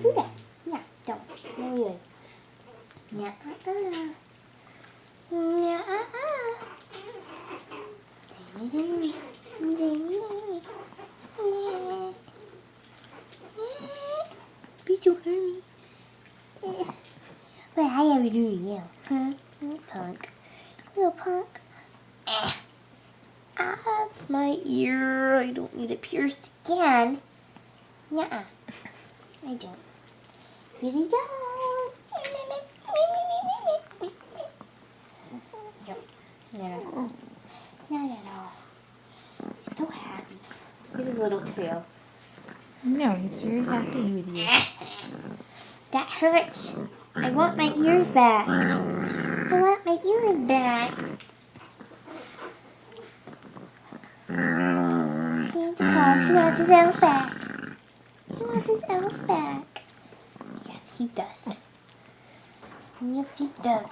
do that. Yeah, don't. No good. Yeah, be too hurry. What I ever do to you? Huh? You punk. You punk. That's my ear. I don't need it pierced again. Nuh-uh. I don't. Really don't. No. Not at all. He's so happy. Look at his little tail. No, he's very happy with you. That hurts. I want my ears back. I want my ears back. Santa Claus, he wants his elf back. He wants his elf back. Yes, he does. Yes, he does.